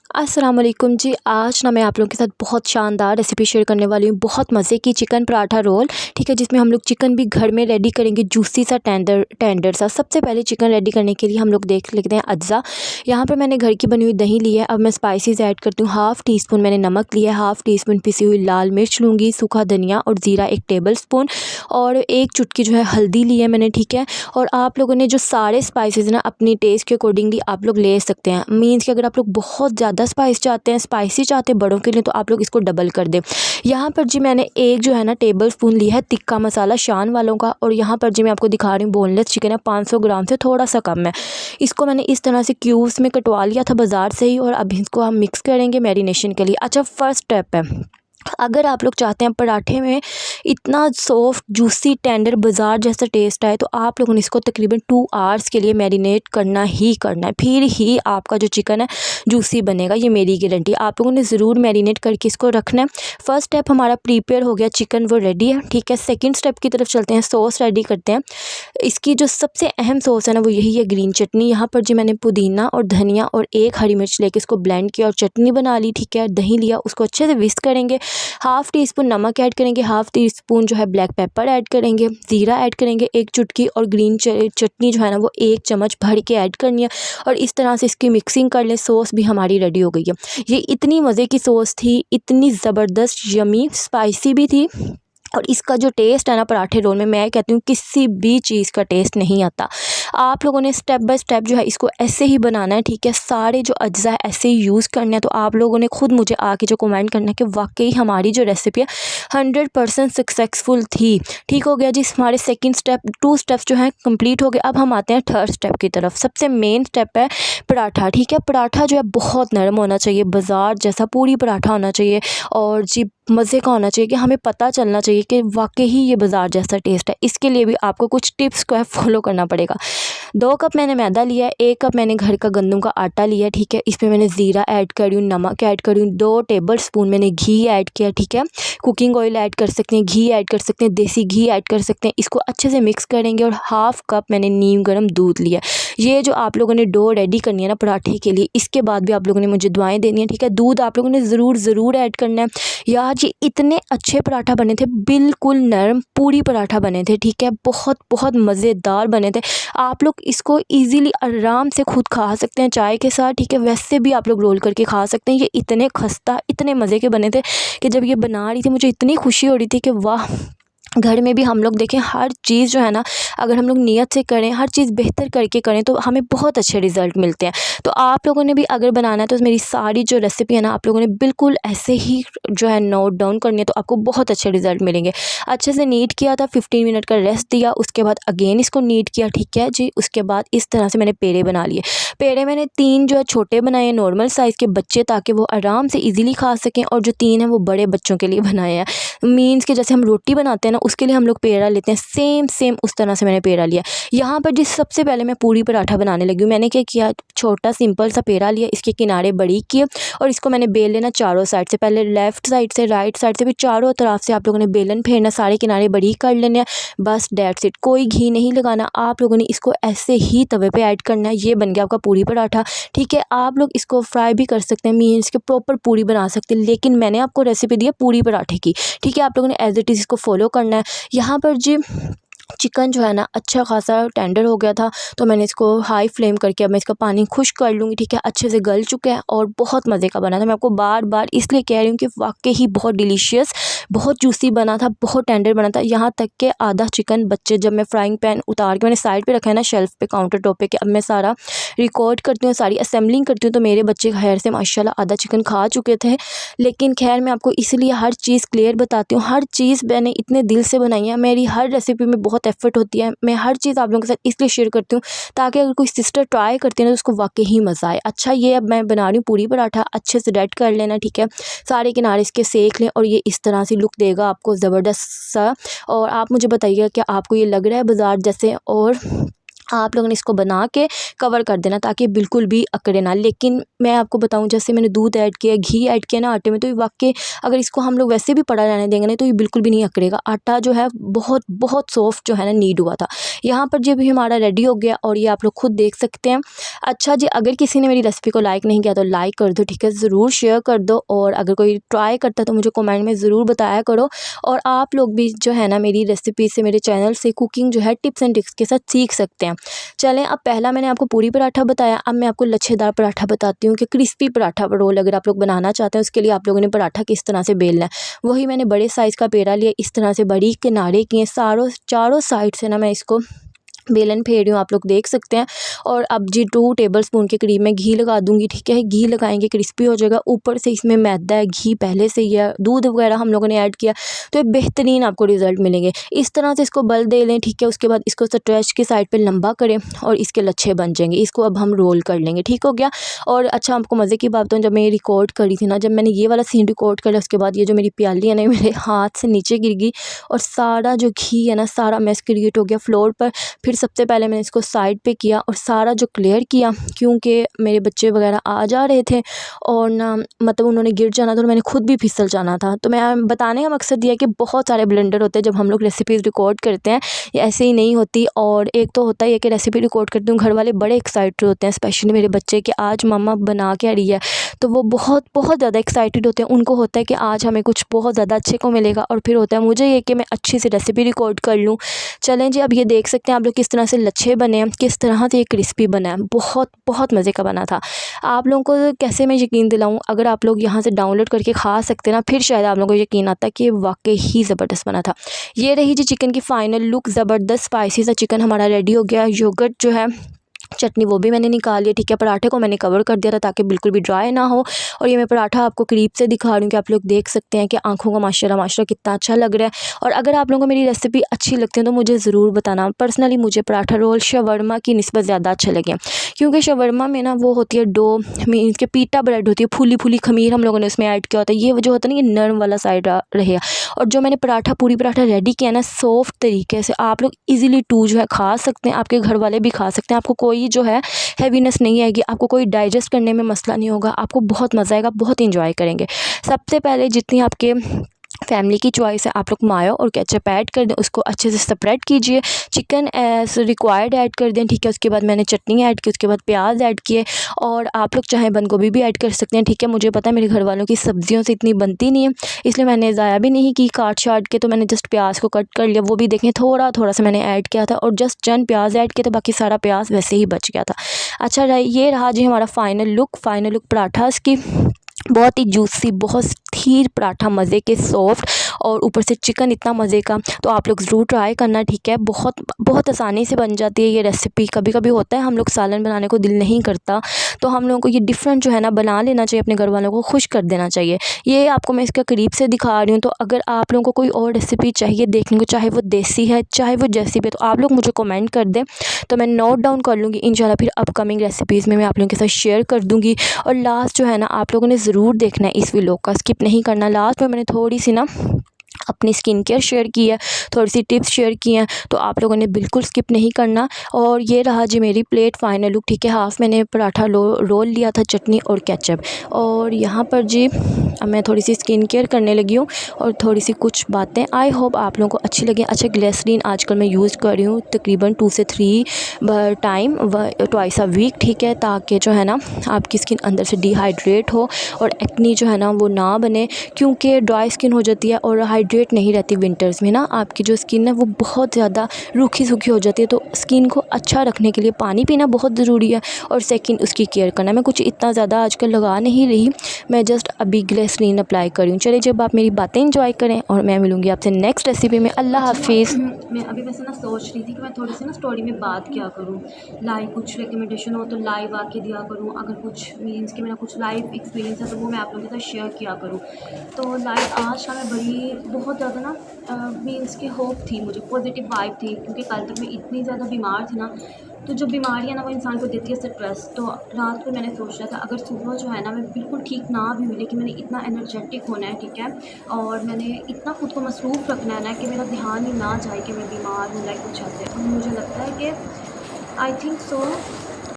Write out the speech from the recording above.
अस्सलाम वालेकुम जी। आज ना मैं आप लोगों के साथ बहुत शानदार रेसिपी शेयर करने वाली हूँ। बहुत मज़े की चिकन पराठा रोल, ठीक है, जिसमें हम लोग चिकन भी घर में रेडी करेंगे, जूसी सा टेंडर टेंडर सा। सबसे पहले चिकन रेडी करने के लिए हम लोग देख लेते हैं अज्जा। यहाँ पर मैंने घर की बनी हुई दही ली है। अब मैं स्पाइसेस ऐड करती हूँ। हाफ़ टी स्पून मैंने नमक लिया है, हाफ़ टी स्पून पिसी हुई लाल मिर्च लूँगी, सूखा धनिया और ज़ीरा 1 टेबल स्पून और 1 चुटकी जो है हल्दी ली है मैंने, ठीक है। और आप लोगों ने जो सारे स्पाइसेस ना अपनी टेस्ट के अकॉर्डिंगली आप लोग ले सकते हैं। मीन्स कि अगर आप लोग बहुत ज़्यादा स्पाइस चाहते हैं, स्पाइसी चाहते हैं बड़ों के लिए, तो आप लोग इसको डबल कर दें। यहाँ पर जी मैंने एक जो है ना टेबल स्पून लिया है तिक्का मसाला शान वालों का। और यहाँ पर जी मैं आपको दिखा रही हूँ बोनलेस चिकन है, 500 ग्राम से थोड़ा सा कम है। इसको मैंने इस तरह से क्यूब्स में कटवा लिया था बाज़ार से ही। और अब इसको हम मिक्स करेंगे मैरिनेशन के लिए। अच्छा, फर्स्ट स्टेप है, अगर आप लोग चाहते हैं पराठे में इतना सॉफ्ट जूसी टेंडर बाज़ार जैसा टेस्ट आए, तो आप लोगों ने इसको तकरीबन 2 आवर्स के लिए मैरिनेट करना ही करना है। फिर ही आपका जो चिकन है जूसी बनेगा, ये मेरी गारंटी। आप लोगों ने ज़रूर मैरिनेट करके इसको रखना है। फर्स्ट स्टेप हमारा प्रिपेयर हो गया, चिकन वो रेडी है, ठीक है। सेकंड स्टेप की तरफ चलते हैं, सॉस रेडी करते हैं। इसकी जो सबसे अहम सॉस है ना, वो यही है ग्रीन चटनी। यहाँ पर जी मैंने पुदीना और धनिया और 1 हरी मिर्च लेके इसको ब्लेंड किया और चटनी बना ली, ठीक है। दही लिया, उसको अच्छे से विस्क करेंगे। हाफ़ टी स्पून नमक ऐड करेंगे, हाफ़ टी स्पून जो है ब्लैक पेपर ऐड करेंगे, ज़ीरा ऐड करेंगे 1 चुटकी और ग्रीन चटनी जो है ना वो 1 चम्मच भर के ऐड करनी है। और इस तरह से इसकी मिक्सिंग कर लें। सॉस भी हमारी रेडी हो गई है। ये इतनी मज़े की सॉस थी, इतनी ज़बरदस्त, यमी, स्पाइसी भी थी। और इसका जो टेस्ट है ना पराठे रोल में, मैं कहती हूँ किसी भी चीज़ का टेस्ट नहीं आता। आप लोगों ने स्टेप बाय स्टेप जो है इसको ऐसे ही बनाना है, ठीक है। सारे जो अज्जा है ऐसे ही यूज़ करने हैं। तो आप लोगों ने खुद मुझे आके जो कमेंट करना है कि वाकई हमारी जो रेसिपी है 100% सक्सेसफुल थी। ठीक हो गया जी, हमारे सेकंड स्टेप 2 स्टेप्स जो हैं कंप्लीट हो गए। अब हम आते हैं थर्ड स्टेप की तरफ। सबसे मेन स्टेप है पराठा, ठीक है। पराठा जो है बहुत नरम होना चाहिए, बाज़ार जैसा पूरी पराठा होना चाहिए और जी मज़े का होना चाहिए कि हमें पता चलना चाहिए कि वाकई ही ये बाज़ार जैसा टेस्ट है। इसके लिए भी आपको कुछ टिप्स को है फॉलो करना पड़ेगा। 2 कप मैंने मैदा लिया है, 1 कप मैंने घर का गंदम का आटा लिया है, ठीक है। इसमें मैंने ज़ीरा ऐड कर रही हूँ, नमक ऐड कर रही हूँ, 2 टेबल स्पून मैंने घी ऐड किया, ठीक है। कुकिंग ऑयल ऐड कर सकते हैं, घी ऐड कर सकते हैं, देसी घी ऐड कर सकते हैं। इसको अच्छे से मिक्स करेंगे और हाफ़ कप मैंने नीम गर्म दूध लिया। ये जो आप लोगों ने डो रेडी करनी है ना पराठे के लिए, इसके बाद भी आप लोगों ने मुझे दुआएं देनी है, ठीक है। दूध आप लोगों ने ज़रूर ऐड करना है। यार जी इतने अच्छे पराठा बने थे, बिल्कुल नरम पूरी पराठा बने थे, ठीक है। बहुत बहुत मज़ेदार बने थे। आप लोग इसको इजीली आराम से खुद खा सकते हैं चाय के साथ, ठीक है। वैसे भी आप लोग रोल करके खा सकते हैं। ये इतने खस्ता, इतने मज़े के बने थे कि जब ये बना रही थी मुझे इतनी खुशी हो रही थी कि वाह, घर में भी हम लोग देखें हर चीज़ जो है ना, अगर हम लोग नियत से करें, हर चीज़ बेहतर करके करें, तो हमें बहुत अच्छे रिज़ल्ट मिलते हैं। तो आप लोगों ने भी अगर बनाना है तो मेरी सारी जो रेसिपी है ना, आप लोगों ने बिल्कुल ऐसे ही जो है नोट डाउन करनी है, तो आपको बहुत अच्छे रिज़ल्ट मिलेंगे। अच्छे से नीट किया था, 15 मिनट का रेस्ट दिया, उसके बाद अगेन इसको नीट किया, ठीक है जी। उसके बाद इस तरह से मैंने पेड़े बना लिए। पेड़े मैंने 3 जो है छोटे बनाए, नॉर्मल साइज़ के बच्चे, ताकि वो आराम से ईज़िली खा सकें। और जो 3 है वो बड़े बच्चों के लिए बनाए हैं। मीन्स कि जैसे हम रोटी बनाते हैं ना, उसके लिए हम लोग पेड़ा लेते हैं, सेम उस तरह से मैंने पेड़ा लिया। यहाँ पर जिस सबसे पहले मैं पूरी पराठा बनाने लगी हूँ, मैंने क्या किया, छोटा सिंपल सा पेड़ा लिया, इसके किनारे बड़ी किए और इसको मैंने बेल लेना चारों साइड से, पहले लेफ़्ट साइड से, राइट साइड से, भी चारों तरफ से आप लोगों ने बेलन फेरना, सारे किनारे बड़ी कर लेने हैं। बस डेट्स इट, कोई घी नहीं लगाना। आप लोगों ने इसको ऐसे ही तवे पे ऐड करना है। ये बन गया आपका पूरी पराठा, ठीक है। आप लोग इसको फ्राई भी कर सकते हैं, मीन्स के प्रॉपर पूरी बना सकते हैं, लेकिन मैंने आपको रेसिपी दी है पूरी पराठे की, ठीक है। आप लोगों ने एज़ इट इज़ इसको फॉलो करना है। यहाँ पर जी चिकन जो है ना अच्छा खासा टेंडर हो गया था, तो मैंने इसको हाई फ्लेम करके अब मैं इसका पानी खुश्क कर लूँगी, ठीक है। अच्छे से गल चुका है और बहुत मज़े का बना था। मैं आपको बार बार इसलिए कह रही हूँ कि वाकई ही बहुत डिलीशियस, बहुत जूसी बना था, बहुत टेंडर बना था। यहाँ तक कि आधा चिकन बच्चे, जब मैं फ्राइंग पैन उतार के मैंने साइड पे रखा है ना शेल्फ पे, काउंटर टॉप पे, कि अब मैं सारा रिकॉर्ड करती हूँ, सारी असेंबलिंग करती हूँ, तो मेरे बच्चे खैर से माशाल्लाह आधा चिकन खा चुके थे। लेकिन खैर मैं आपको इसलिए हर चीज़ क्लियर बताती हूँ, हर चीज़ मैंने इतने दिल से बनाई है। मेरी हर रेसिपी में बहुत एफर्ट होती है। मैं हर चीज़ आप लोगों के साथ इसलिए शेयर करती हूँ ताकि अगर कोई सिस्टर ट्राई करती है ना, तो उसको वाकई ही मज़ा आए। अच्छा, ये अब मैं बना रही हूँ पूरी पराठा, अच्छे से रेड कर लेना, ठीक है। सारे किनारे इसके सेक लें और ये इस तरह से लुक देगा आपको ज़बरदस्त सा। और आप मुझे बताइएगा कि आपको ये लग रहा है बाज़ार जैसे। और आप लोगों ने इसको बना के कवर कर देना ताकि बिल्कुल भी अकड़े ना। लेकिन मैं आपको बताऊं, जैसे मैंने दूध ऐड किया, घी ऐड किया ना आटे में, तो ये वाकई अगर इसको हम लोग वैसे भी पड़ा रहने देंगे ना तो ये बिल्कुल भी नहीं अकड़ेगा। आटा जो है बहुत बहुत सॉफ्ट जो है ना नीड हुआ था। यहाँ पर जब भी हमारा रेडी हो गया और ये आप लोग खुद देख सकते हैं। अच्छा जी, अगर किसी ने मेरी रेसिपी को लाइक नहीं किया तो लाइक कर दो, ठीक है, ज़रूर शेयर कर दो। और अगर कोई ट्राई करता है तो मुझे कमेंट में ज़रूर बताया करो। और आप लोग भी जो है ना मेरी रेसिपी से, मेरे चैनल से कुकिंग जो है टिप्स एंड ट्रिक्स के साथ सीख सकते हैं। चलें, अब पहला मैंने आपको पूरी पराठा बताया, अब मैं आपको लच्छेदार पराठा बताती हूँ कि क्रिस्पी पराठा रोल अगर आप लोग बनाना चाहते हैं उसके लिए आप लोगों ने पराठा किस तरह से बेलना है। वही मैंने बड़े साइज़ का पेड़ा लिया, इस तरह से बारीक किनारे किए, चारों साइड से ना मैं इसको बेलन फेर रही हूँ, आप लोग देख सकते हैं। और अब जी 2 टेबलस्पून के करीब मैं घी लगा दूंगी, ठीक है। घी लगाएंगे क्रिस्पी हो जाएगा। ऊपर से इसमें मैदा है, घी पहले से ही है, दूध वगैरह हम लोगों ने ऐड किया, तो ये बेहतरीन आपको रिजल्ट मिलेंगे। इस तरह से इसको बल दे लें, ठीक है। उसके बाद इसको स्ट्रेच की साइड पे लंबा करें और इसके लच्छे बन जाएंगे। इसको अब हम रोल कर लेंगे, ठीक हो गया। और अच्छा, आपको मज़े की बात बताऊँ, जब मैं ये रिकॉर्ड करी थी ना, जब मैंने ये वाला सीन रिकॉर्ड कर लिया उसके बाद ये जो मेरी प्याली है ना मेरे हाथ से नीचे गिर गई और सारा जो घी है ना सारा मैस क्रिएट हो गया फ्लोर पर। फिर सबसे पहले मैंने इसको साइड पे किया और सारा जो क्लियर किया, क्योंकि मेरे बच्चे वगैरह आ जा रहे थे और ना मतलब उन्होंने गिर जाना था और मैंने खुद भी फिसल जाना था। तो मैं बताने का मकसद ये है कि बहुत सारे ब्लेंडर होते हैं जब हम लोग रेसिपीज़ रिकॉर्ड करते हैं, ये ऐसे ही नहीं होती। और एक तो होता ही है कि रेसिपी रिकॉर्ड करती हूँ, घर वाले बड़े एक्साइटेड होते हैं, स्पेशली मेरे बच्चे कि आज मम्मा बना के आ रही है, तो वो बहुत बहुत ज़्यादा एक्साइटेड होते हैं। उनको होता है कि आज हमें कुछ बहुत ज़्यादा अच्छे को मिलेगा। और फिर होता है मुझे ये कि मैं अच्छी सी रेसिपी रिकॉर्ड कर लूँ। चलें जी, अब ये देख सकते हैं आप लोग किस तरह से लच्छे बने हैं, किस तरह से ये क्रिस्पी बना है, बहुत बहुत मज़े का बना था। आप लोगों को कैसे मैं यकीन दिलाऊं, अगर आप लोग यहाँ से डाउनलोड करके खा सकते हैं ना, फिर शायद आप लोगों को यकीन आता है कि वाकई ही ज़बरदस्त बना था। ये रही जी चिकन की फ़ाइनल लुक, ज़बरदस्त स्पाइसी सा चिकन हमारा रेडी हो गया। योगर्ट जो है, चटनी वो भी मैंने निकाल लिया, ठीक है। पराठे को मैंने कवर कर दिया था ताकि बिल्कुल भी ड्राई ना हो। और ये मैं पराठा आपको करीब से दिखा रही हूँ कि आप लोग देख सकते हैं कि आंखों का माशाल्लाह माशाल्लाह कितना अच्छा लग रहा है। और अगर आप लोगों को मेरी रेसिपी अच्छी लगती है तो मुझे ज़रूर बताना। पर्सनली मुझे पराठा रोल शवरमा की निस्बत ज़्यादा अच्छे लगे, क्योंकि शवरमा में ना वो होती है डो, मीन्स के पीटा ब्रेड होती है, फूली फूली खमीर हम लोगों ने उसमें ऐड किया होता है। ये जो होता है ना, ये नरम वाला साइड रहेगा। और जो मैंने पराठा पूरी पराठा रेडी किया ना सॉफ्ट तरीके से, आप लोग ईजिली टू जो है खा सकते हैं, आपके घर वाले भी खा सकते हैं। आपको कोई जो है हैवीनेस नहीं आएगी, आपको कोई डाइजेस्ट करने में मसला नहीं होगा, आपको बहुत मज़ा आएगा, बहुत इंजॉय करेंगे। सबसे पहले जितनी आपके फैमिली की चॉइस है, आप लोग मायो और केचप ऐड कर दें, उसको अच्छे से स्प्रेड कीजिए। चिकन एज रिक्वायर्ड ऐड कर दें, ठीक है। उसके बाद मैंने चटनी ऐड की, उसके बाद प्याज ऐड किए और आप लोग चाहें बंद गोभी भी ऐड कर सकते हैं, ठीक है। मुझे पता है मेरे घर वालों की सब्जियों से इतनी बनती नहीं है, इसलिए मैंने ज़ाया भी नहीं की काट शाट के, तो मैंने जस्ट प्याज को कट कर लिया। वो भी देखें थोड़ा थोड़ा सा मैंने ऐड किया था और जस्ट चंद प्याज ऐड किया था, बाकी सारा प्याज वैसे ही बच गया था। अच्छा, ये रहा जी हमारा फाइनल लुक पराठास की। बहुत ही जूसी, बहुत स्थिर पराठा, मज़े के सॉफ्ट, और ऊपर से चिकन इतना मज़े का। तो आप लोग ज़रूर ट्राई करना, ठीक है। बहुत बहुत आसानी से बन जाती है ये रेसिपी। कभी कभी होता है हम लोग सालन बनाने को दिल नहीं करता, तो हम लोगों को ये डिफरेंट जो है ना बना लेना चाहिए, अपने घर वालों को खुश कर देना चाहिए। ये आपको मैं इसका करीब से दिखा रही हूँ। तो अगर आप लोगों को कोई और रेसिपी चाहिए देखने को, चाहे वो देसी है चाहे वो जैसी भी है, तो आप लोग मुझे कमेंट कर दें, तो मैं नोट डाउन कर लूँगी। इंशाल्लाह फिर अपकमिंग रेसिपीज़ में मैं आप लोगों के साथ शेयर कर दूँगी। और लास्ट जो है ना, आप लोगों ने ज़रूर देखना है इस व्लॉग का, स्किप नहीं करना। लास्ट में मैंने थोड़ी सी ना अपनी स्किन केयर शेयर की है, थोड़ी सी टिप्स शेयर की हैं, तो आप लोगों ने बिल्कुल स्किप नहीं करना। और ये रहा जी मेरी प्लेट फाइनल लुक, ठीक है। हाफ़ मैंने पराठा रोल लिया था, चटनी और केचप। और यहाँ पर जी अब मैं थोड़ी सी स्किन केयर करने लगी हूँ और थोड़ी सी कुछ बातें, आई होप आप लोगों को अच्छी लगी। अच्छा, ग्लिसरीन आजकल मैं यूज़ कर रही हूँ तकरीबन 2 से 3 टाइम ट्वाइस अ वीक, ठीक है, ताकि जो है ना आपकी स्किन अंदर से डिहाइड्रेट हो और एक्नी जो है ना वो ना बने, क्योंकि ड्राई स्किन हो जाती है और हाइड्रेट नहीं रहती विंटर्स में ना। आपकी जो स्किन है वो बहुत ज़्यादा रूखी सूखी हो जाती है। तो स्किन को अच्छा रखने के लिए पानी पीना बहुत ज़रूरी है और सेकंड उसकी केयर करना। मैं कुछ इतना ज़्यादा आजकल लगा नहीं रही, मैं जस्ट अभी ग्लिसरीन अप्लाई कर रही हूँ। चलिए, जब आप मेरी बातें इंजॉय करें, और मैं मिलूँगी आपसे नेक्स्ट रेसिपी में। अल्लाह हाफिज़। मैं अभी वैसे ना सोच रही थी कि मैं थोड़ी सी ना स्टोरी में बात क्या करूँ, लाइव कुछ रिकमेंडेशन हो तो लाइव आके दिया करूँ, अगर कुछ मीन्स कि मेरा कुछ लाइव एक्सपीरियंस है तो वो मैं आप लोगों के साथ शेयर किया करूँ। तो लाइव आज का मैं बड़ी बहुत ज़्यादा ना मीन्स के होप थी, मुझे पॉजिटिव वाइब थी, क्योंकि कल तक मैं इतनी ज़्यादा बीमार थी ना। तो जो बीमारी है ना वो इंसान को देती है स्ट्रेस। तो रात को मैंने सोचा था अगर सुबह जो है ना मैं बिल्कुल ठीक ना भी हुई, लेकिन मैंने इतना एनर्जेटिक होना है, ठीक है, और मैंने इतना खुद को मसरूफ़ रखना है ना कि मेरा ध्यान ही ना जाए कि मैं बीमार हूँ, लाइक कुछ ऐसे। और मुझे लगता है कि आई थिंक सो